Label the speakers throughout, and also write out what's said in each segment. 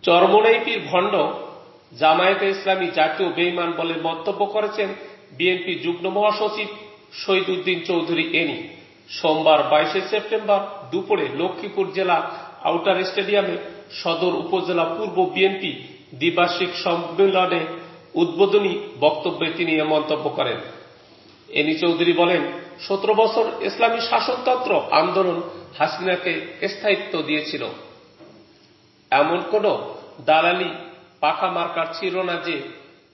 Speaker 1: চরমোনাইপির ভণ্ড জামায়াতে ইসলামী জাতীয় বেঈমান বলে মন্তব্য করেছেন বিএনপি যুগ্ম মহাসচিব শহীদউদ্দিন চৌধুরী এনি। সোমবার 22 সেপ্টেম্বর দুপুরে লক্ষ্মীপুর জেলা আউটার স্টেডিয়ামে সদর উপজেলা পূর্ব বিএনপি দ্বিবার্ষিক সম্মেলনে উদ্বোধনী বক্তব্যে তিনি এ মন্তব্য করেন। এনি চৌধুরী বলেন, 17 বছর ইসলামী শাসনতন্ত্র আন্দোলন হাসিনাকে স্থায়িত্ব দিয়েছিল। এমন কোন দালালি পাখা মার্কার ছিল না যে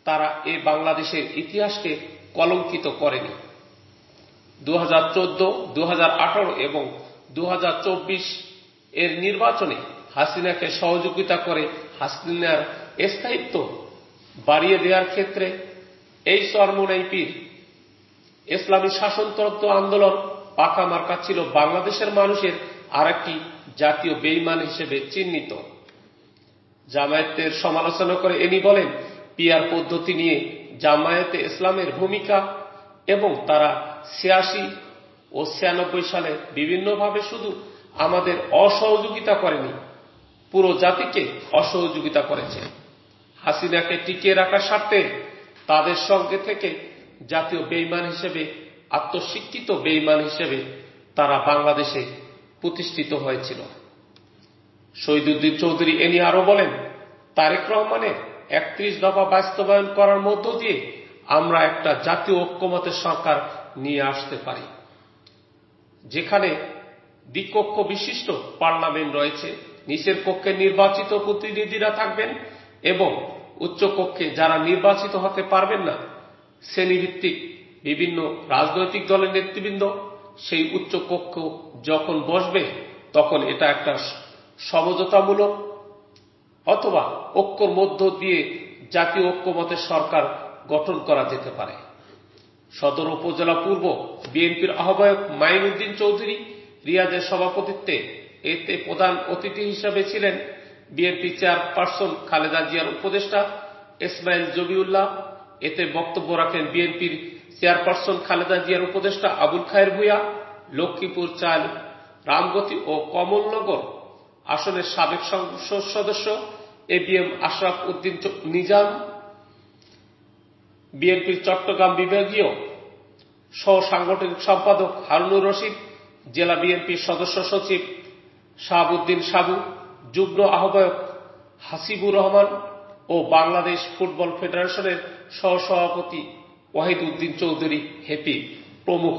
Speaker 1: তারা এ বাংলাদেশের ইতিহাসকে কলঙ্কিত করেনি। 2014, 2018 এবং 2024 এর নির্বাচনে হাসিনাকে সহযোগিতা করে হাসিনার স্থায়িত্ব বাড়িয়ে দেওয়ার ক্ষেত্রে এই চরমোনাইপির ইসলামী শাসনতন্ত্র আন্দোলন পাকা মার্কা ছিল বাংলাদেশের মানুষের আরেকটি জাতীয় বেঈমান হিসেবে চিহ্নিত। জামায়াতের সমালোচনা করে এনি বলেন, পিআর পদ্ধতি নিয়ে জামায়াতে ইসলামের ভূমিকা এবং তারা 86 ও 96 সালে বিভিন্নভাবে শুধু আমাদের অসহযোগিতা করেনি, পুরো জাতিকে অসহযোগিতা করেছে। হাসিনাকে টিকিয়ে রাখার স্বার্থে তাদের সঙ্গে থেকে জাতীয় বেঈমান হিসেবে, আত্মস্বীকৃত বেঈমান হিসেবে তারা বাংলাদেশে প্রতিষ্ঠিত হয়েছিল। শহীদউদ্দিন চৌধুরী এনি আরো বলেন, তারেক রহমানের 31 দফা বাস্তবায়ন করার মধ্য দিয়ে আমরা একটা জাতীয় ঐক্যমতের সরকার নিয়ে আসতে পারি, যেখানে দ্বিকক্ষ বিশিষ্ট পার্লামেন্ট রয়েছে, নিচের কক্ষে নির্বাচিত প্রতিনিধিরা থাকবেন এবং উচ্চ কক্ষে যারা নির্বাচিত হতে পারবেন না, শ্রেণীভিত্তিক বিভিন্ন রাজনৈতিক দলের নেতৃবৃন্দ সেই উচ্চ কক্ষ যখন বসবে তখন এটা একটা সমঝোতামূলক অথবা ঐক্যর মধ্য দিয়ে জাতীয় ঐক্যমতের সরকার গঠন করা যেতে পারে। সদর উপজেলা পূর্ব বিএনপির আহ্বায়ক মাইনুদ্দিন চৌধুরী রিয়াজের সভাপতিত্বে এতে প্রধান অতিথি হিসেবে ছিলেন বিএনপি চেয়ারপারসন খালেদা জিয়ার উপদেষ্টা ইসমাইল জবিউল্লাহ। এতে বক্তব্য রাখেন বিএনপির চেয়ারপারসন খালেদা জিয়ার উপদেষ্টা আবুল খায়ের ভূঁইয়া, লক্ষ্মীপুর 4, রামগতি ও কমলনগর আসনের সাবেক সংসদ সদস্য এবিএম আশরাফ উদ্দিন নিজাম, বিএনপির চট্টগ্রাম বিভাগীয় সহ সাংগঠনিক সম্পাদক হারুনুর রশিদ, জেলা বিএনপির সদস্য সচিব শাহাবুদ্দিন সাবু, যুগ্ম আহ্বায়ক হাসিবুর রহমান ও বাংলাদেশ ফুটবল ফেডারেশনের সহসভাপতি ওয়াহিদ উদ্দিন চৌধুরী হেপি প্রমুখ।